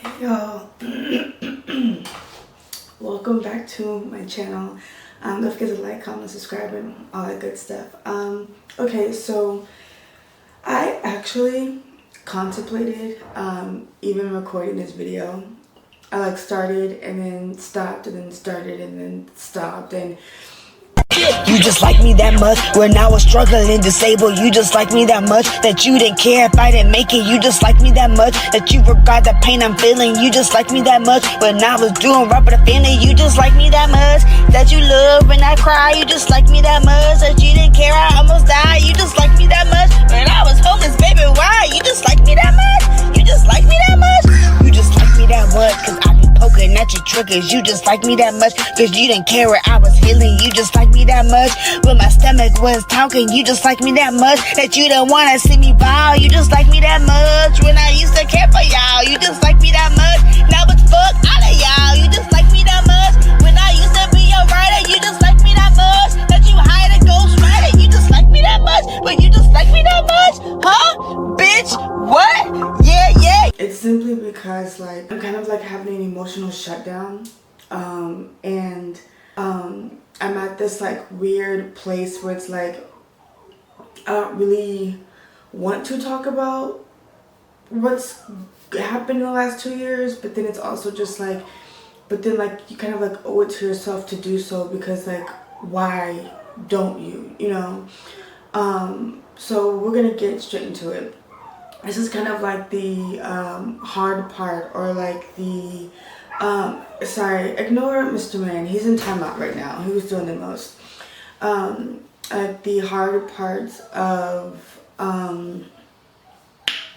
Yo, welcome back to my channel. Don't forget to like, comment, subscribe, and all that good stuff. Okay, so I actually contemplated even recording this video. I started and then stopped and then started and then stopped, and you just like me that much when I was struggling disabled. You just like me that much that you didn't care if I didn't make it. You just like me that much that you regard the pain I'm feeling. You just like me that much when I was doing right with the family. You just like me that much that you love when I cry. You just like me that much that you didn't care I almost died. You just like me that much when I was homeless, baby. Why? You just like me that much. You just like me that much. You just like me that much cause I be poking at your triggers. You just like me that much cause you didn't care where I was healing. You just like me that much when my stomach was talking. You just like me that much that you don't wanna see me bow. You just like me that much when I used to care for y'all. You just like me that much now it's fuck out of y'all. You just like me that much when I used to be your rider. You just like me that much that you hide a ghost rider. You just like me that much, but you just like me that much, huh? Bitch, what? Yeah. it's simply because I'm kind of having an emotional shutdown, and I'm at this weird place where it's I don't really want to talk about what's happened in the last 2 years, but then it's also just but then you kind of owe it to yourself to do so, because why don't you? So we're gonna get straight into it. This is kind of the hard part, or the sorry, ignore Mr. Man, he's in timeout right now, he was doing the most. The hard parts of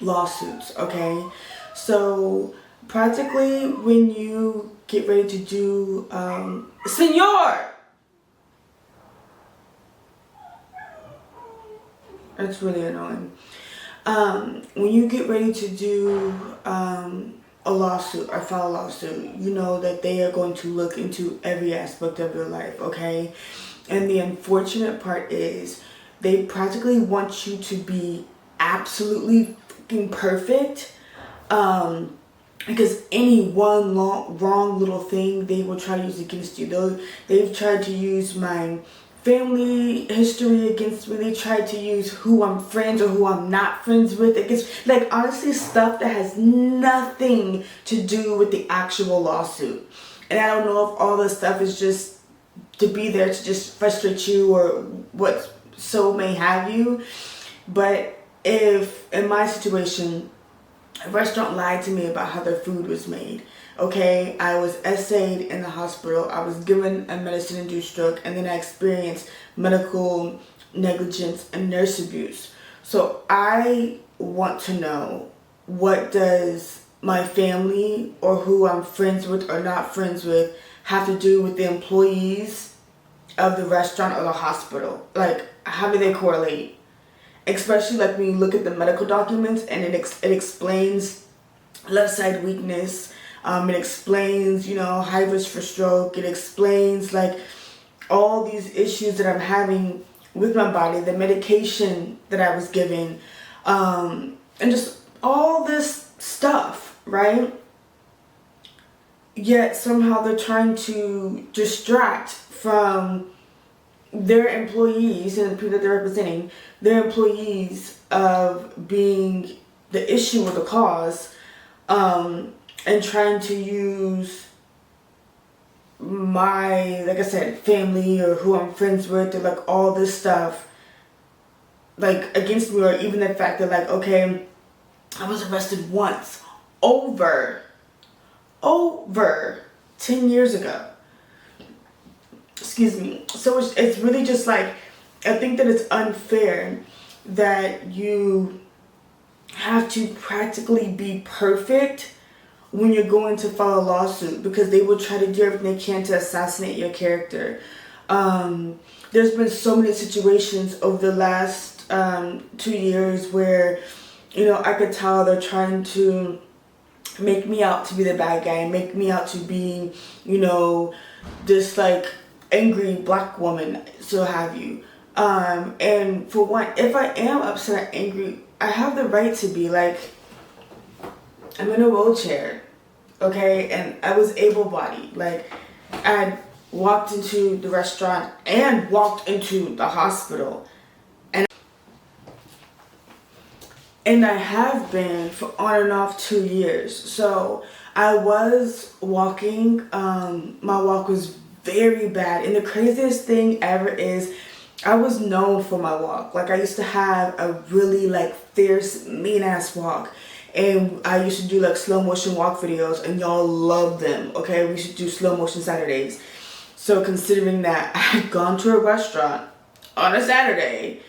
lawsuits, okay? So practically when you get ready to do Senor, that's really annoying. When you get ready to do a lawsuit or file a lawsuit, you know that they are going to look into every aspect of your life, okay? And the unfortunate part is they practically want you to be absolutely fucking perfect, because any one wrong little thing they will try to use against you. They've tried to use my family history against me. They tried to use who I'm friends or who I'm not friends with against, honestly, stuff that has nothing to do with the actual lawsuit. And I don't know if all this stuff is just to be there to just frustrate you or what so may have you. But if in my situation, a restaurant lied to me about how their food was made, okay? I was essayed in the hospital. I was given a medicine-induced stroke, and then I experienced medical negligence and nurse abuse. So I want to know, what does my family or who I'm friends with or not friends with have to do with the employees of the restaurant or the hospital? How do they correlate? Especially when you look at the medical documents, and it explains left side weakness. It explains, high risk for stroke. It explains all these issues that I'm having with my body, the medication that I was given, and just all this stuff, right? Yet somehow they're trying to distract from their employees and the people that they're representing, their employees, of being the issue or the cause, and trying to use my, like I said, family or who I'm friends with, or all this stuff against me, or even the fact that okay, I was arrested once over 10 years ago. Excuse me. So it's really just I think that it's unfair that you have to practically be perfect when you're going to file a lawsuit, because they will try to do everything they can to assassinate your character. There's been so many situations over the last 2 years where, I could tell they're trying to make me out to be the bad guy, make me out to be, this angry black woman, so have you. And for one, if I am upset or angry, I have the right to be. I'm in a wheelchair. okay? And I was able-bodied. Like, I walked into the restaurant and walked into the hospital. And I have been for on and off 2 years. So I was walking. My walk was very bad. And the craziest thing ever is I was known for my walk. Like, I used to have a really like fierce, mean ass walk. And I used to do like slow motion walk videos, and y'all love them. Okay, we should do slow motion Saturdays. So considering that I had gone to a restaurant on a Saturday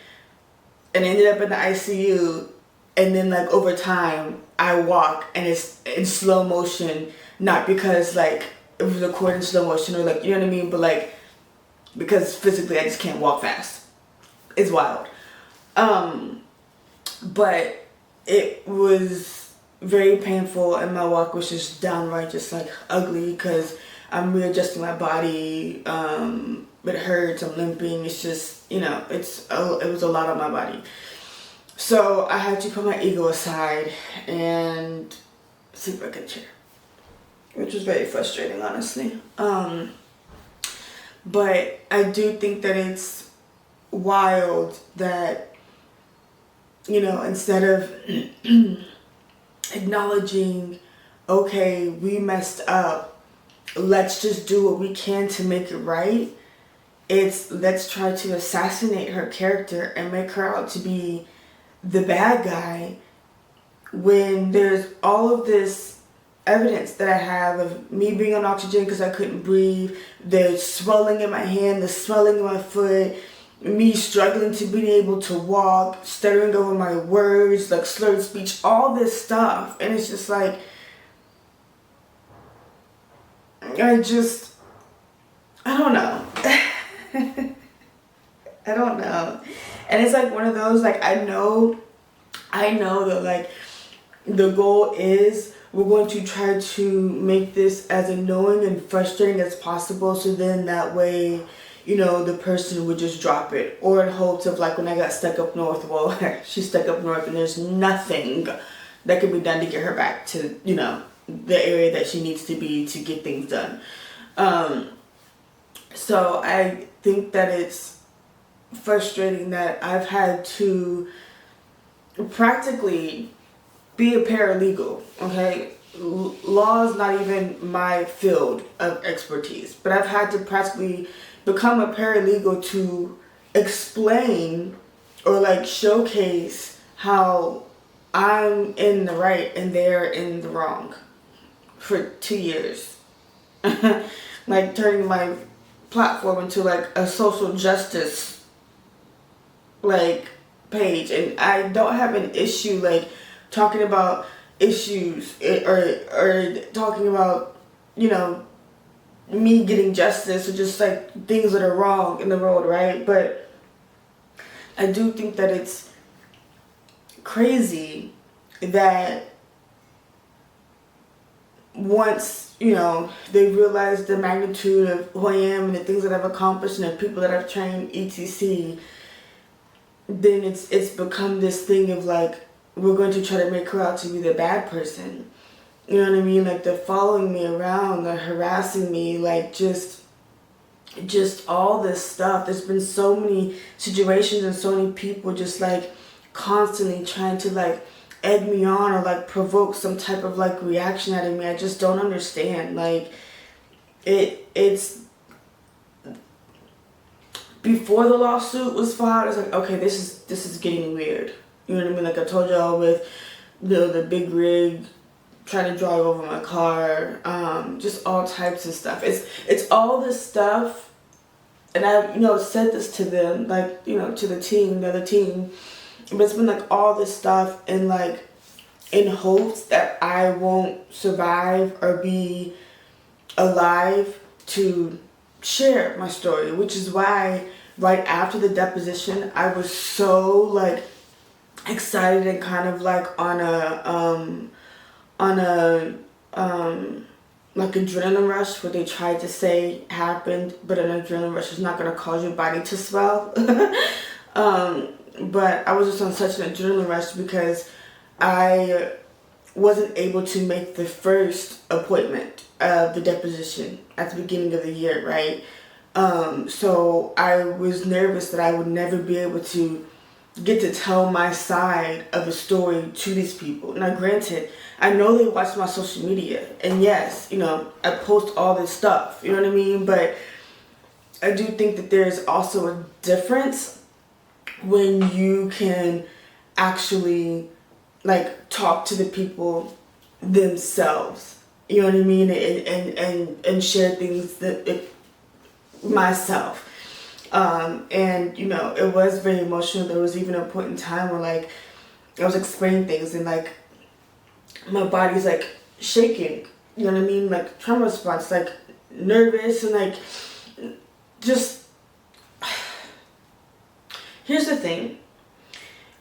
and ended up in the ICU, and then like over time I walk and it's in slow motion, not because like it was recorded in slow motion or like, you know what I mean, but like because physically I just can't walk fast. It's wild. But it was very painful, and my walk was just downright just like ugly because I'm readjusting my body. It hurts, I'm limping. It's just, you know, it was a lot on my body. So I had to put my ego aside and sit back in a chair, which was very frustrating, honestly. But I do think that it's wild that, you know, instead of acknowledging, okay, we messed up, let's just do what we can to make it right, it's let's try to assassinate her character and make her out to be the bad guy, when there's all of this evidence that I have of me being on oxygen because I couldn't breathe, the swelling in my hand, the swelling in my foot, me struggling to be able to walk, stuttering over my words, like slurred speech, all this stuff. And it's just like, I don't know. I don't know. And it's like one of those, like, I know that like the goal is we're going to try to make this as annoying and frustrating as possible, so then that way, you know, the person would just drop it. Or in hopes of like when I got stuck up north, well, she's stuck up north and there's nothing that can be done to get her back to, you know, the area that she needs to be to get things done. So I think that it's frustrating that I've had to practically be a paralegal, okay? Law is not even my field of expertise, but I've had to practically become a paralegal to explain or like showcase how I'm in the right and they're in the wrong for 2 years. Like turning my platform into like a social justice like page, and I don't have an issue like talking about issues or talking about, you know, me getting justice or just like things that are wrong in the world, right? But I do think that it's crazy that once, you know, they realize the magnitude of who I am and the things that I've accomplished and the people that I've trained, etc., then it's become this thing of like, we're going to try to make her out to be the bad person. You know what I mean? Like, they're following me around, they're harassing me, like just all this stuff. There's been so many situations and so many people just like constantly trying to like egg me on or like provoke some type of like reaction out of me. I just don't understand. Like, it's before the lawsuit was filed, it's like, okay, this is getting weird. You know what I mean? Like I told y'all with the big rig trying to drive over my car, just all types of stuff. It's all this stuff, and I, you know, said this to them, like, you know, to the team, the other team, but it's been like all this stuff and like in hopes that I won't survive or be alive to share my story, which is why right after the deposition I was so like excited and kind of like on a like adrenaline rush, what they tried to say happened, but an adrenaline rush is not going to cause your body to swell. But I was just on such an adrenaline rush because I wasn't able to make the first appointment of the deposition at the beginning of the year, right? So I was nervous that I would never be able to get to tell my side of the story to these people. Now, granted, I know they watch my social media, and yes, I post all this stuff, you know what I mean? But I do think that there's also a difference when you can actually talk to the people themselves, you know what I mean, and share things that myself. And it was very emotional. There was even a point in time where I was explaining things and my body's shaking, you know what I mean, trauma response, nervous and just. Here's the thing,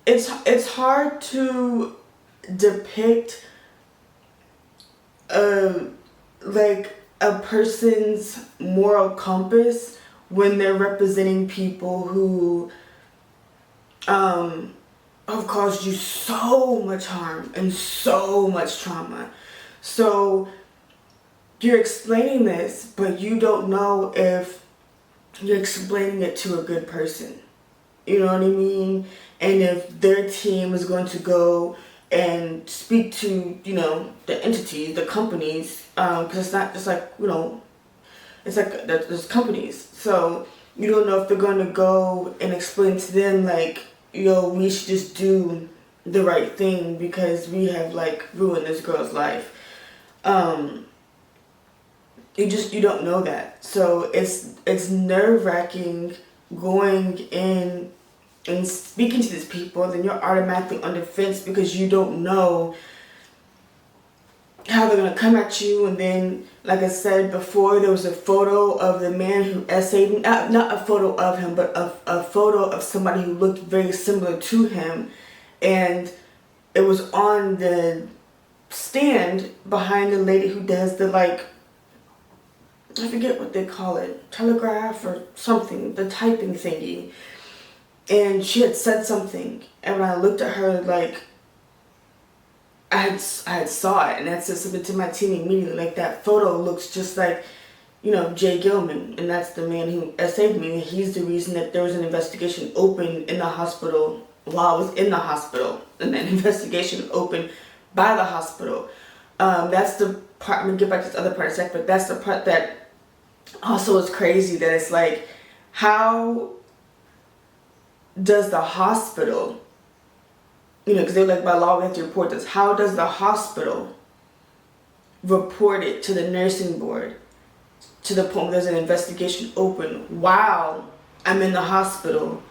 it's hard to depict a person's moral compass when they're representing people who have caused you so much harm and so much trauma. So you're explaining this, but you don't know if you're explaining it to a good person. You know what I mean? And if their team is going to go and speak to, the entities, the companies, because it's not just it's there's companies. So you don't know if they're going to go and explain to them we should just do the right thing because we have ruined this girl's life. You don't know that. So it's nerve-wracking going in and speaking to these people, then you're automatically on defense because you don't know how they're going to come at you. And then, like I said before, there was a photo of the man who essayed me. Not a photo of him, but a photo of somebody who looked very similar to him. And it was on the stand behind the lady who does the, I forget what they call it, telegraph or something, the typing thingy. And she had said something, and when I looked at her, I had saw it, and I said something to my team immediately. That photo looks just like, Jay Gilman, and that's the man who essayed me. He's the reason that there was an investigation open in the hospital while I was in the hospital, and that investigation opened by the hospital. That's the part. I'm gonna get back to this other part in a sec, but that's the part that also is crazy. That it's how does the hospital, because they're by law we have to report this. How does the hospital report it to the nursing board to the point where there's an investigation open while I'm in the hospital,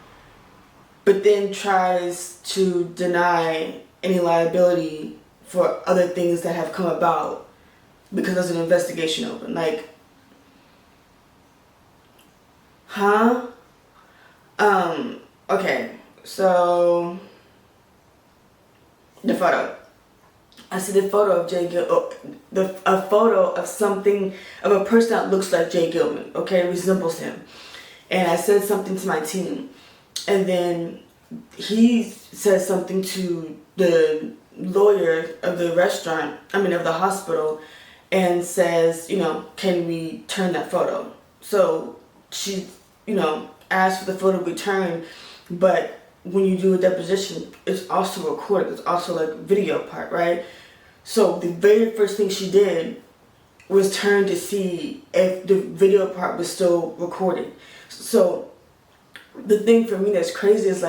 but then tries to deny any liability for other things that have come about because there's an investigation open? Huh? Okay, so the photo. I see the photo of Jay a photo of something, of a person that looks like Jay Gilman, okay, resembles him. And I said something to my team, and then he says something to the lawyer of the of the hospital, and says, can we turn that photo? So she, asked for the photo to be turned, but when you do a deposition, it's also recorded. It's also video part, right? So the very first thing she did was turn to see if the video part was still recorded. So the thing for me that's crazy is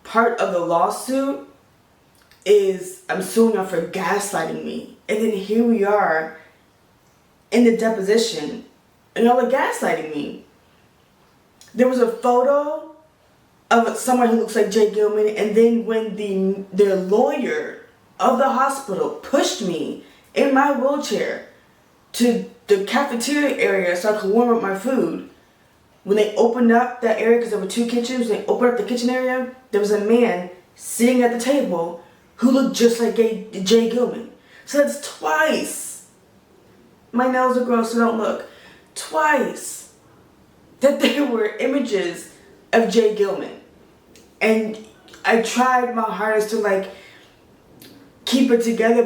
part of the lawsuit is I'm suing y'all for gaslighting me. And then here we are in the deposition and y'all are gaslighting me. There was a photo of someone who looks like Jay Gilman, and then when the lawyer of the hospital pushed me in my wheelchair to the cafeteria area so I could warm up my food, when they opened up that area, because there were two kitchens, when they opened up the kitchen area, there was a man sitting at the table who looked just like Jay Gilman. So that's twice. My nails are gross, so don't look. Twice that there were images of Jay Gilman. And I tried my hardest to keep it together,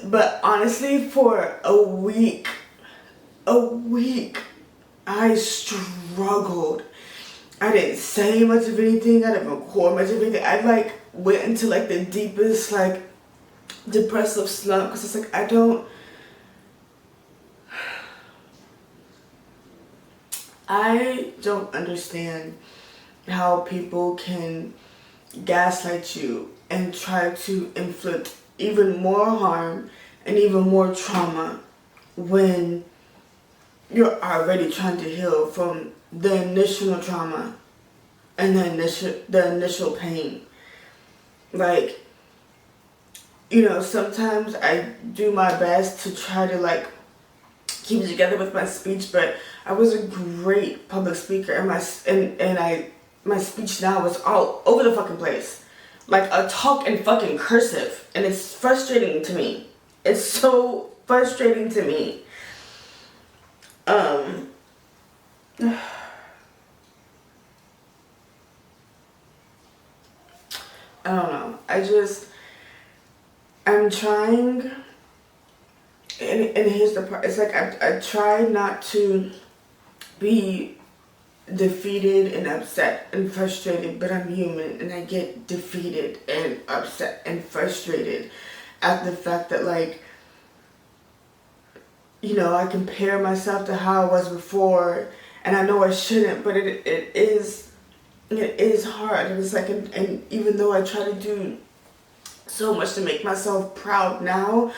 but honestly, for a week, I struggled. I didn't say much of anything. I didn't record much of anything. I like went into like the deepest like depressive slump because it's like I don't understand how people can gaslight you and try to inflict even more harm and even more trauma when you're already trying to heal from the initial trauma and the initial pain. Like, you know, sometimes I do my best to try to like keep it together with my speech, but I was a great public speaker, and my speech now is all over the fucking place. Like a talk in fucking cursive, and it's frustrating to me. It's so frustrating to me. I don't know. I'm trying, and here's the part. It's like I try not to be defeated and upset and frustrated, but I'm human and I get defeated and upset and frustrated at the fact that, like, you know, I compare myself to how I was before, and I know I shouldn't, but it is hard. And it's like, and even though I try to do so much to make myself proud now,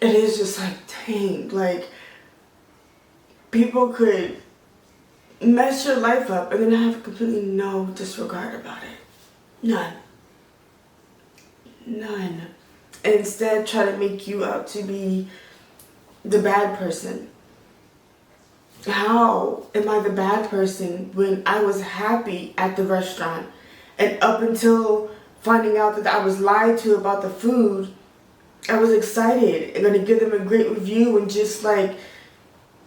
it is just like, dang, like, people could mess your life up and then have completely no disregard about it. None. And instead try to make you out to be the bad person. How am I the bad person when I was happy at the restaurant, and up until finding out that I was lied to about the food, I was excited and gonna give them a great review and just like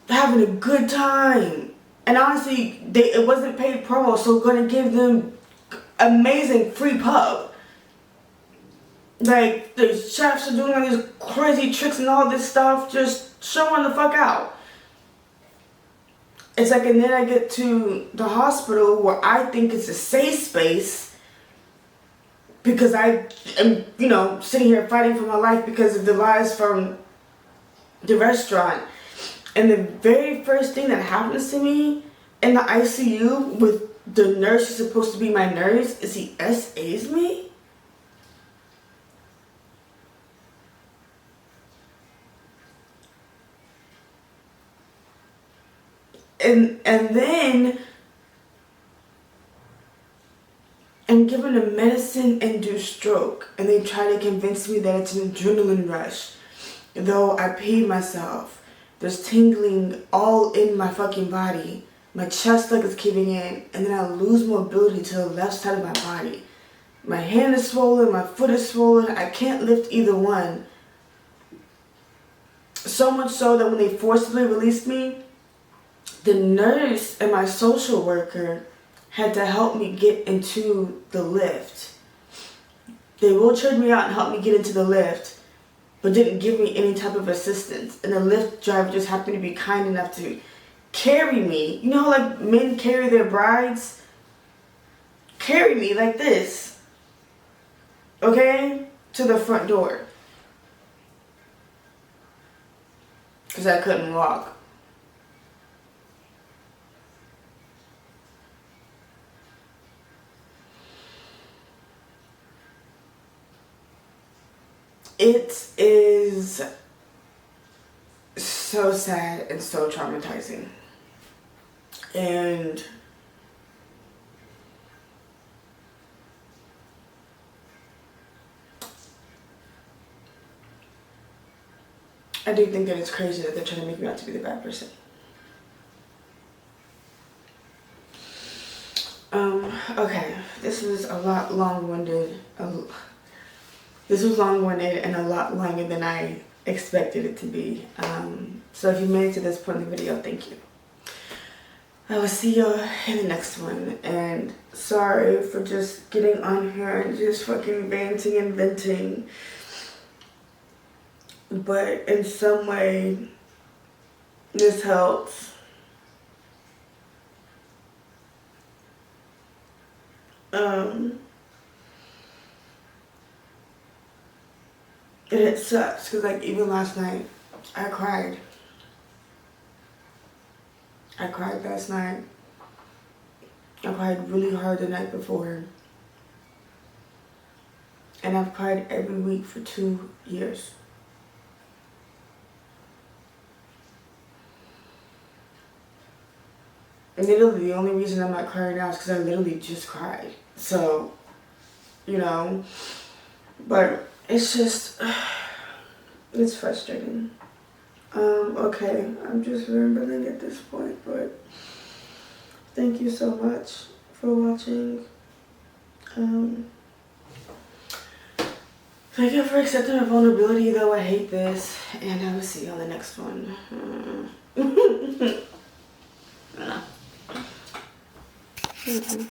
having a good time. And honestly, it wasn't paid promo, so gonna give them amazing free pub. Like, the chefs are doing all these crazy tricks and all this stuff, just showing the fuck out. It's like, and then I get to the hospital where I think it's a safe space because I am, you know, sitting here fighting for my life because of the lies from the restaurant. And the very first thing that happens to me in the ICU with the nurse who's supposed to be my nurse is he SAs me. And then I'm given a medicine-induced stroke, and they try to convince me that it's an adrenaline rush. Though I paid myself. There's tingling all in my fucking body. My chest like is caving in, and then I lose mobility to the left side of my body. My hand is swollen, my foot is swollen, I can't lift either one. So much so that when they forcibly released me, the nurse and my social worker had to help me get into the lift. They wheelchaired me out and helped me get into the lift, but didn't give me any type of assistance. And the lift driver just happened to be kind enough to carry me. You know how like men carry their brides? Carry me like this. Okay? To the front door. Because I couldn't walk. It is so sad and so traumatizing. And I do think that it's crazy that they're trying to make me out to be the bad person. Okay, this was a lot long-winded. This was long-winded and a lot longer than I expected it to be. So if you made it to this point in the video, thank you. I will see you in the next one. And sorry for just getting on here and just fucking ranting and venting. But in some way, this helps. And it sucks because, like, even last night, I cried. I cried last night. I cried really hard the night before. And I've cried every week for 2 years. And literally, the only reason I'm not crying now is because I literally just cried. So, you know, but it's just, it's frustrating. Okay, I'm just rambling at this point, but thank you so much for watching. Thank you for accepting my vulnerability, though I hate this, and I will see you on the next one.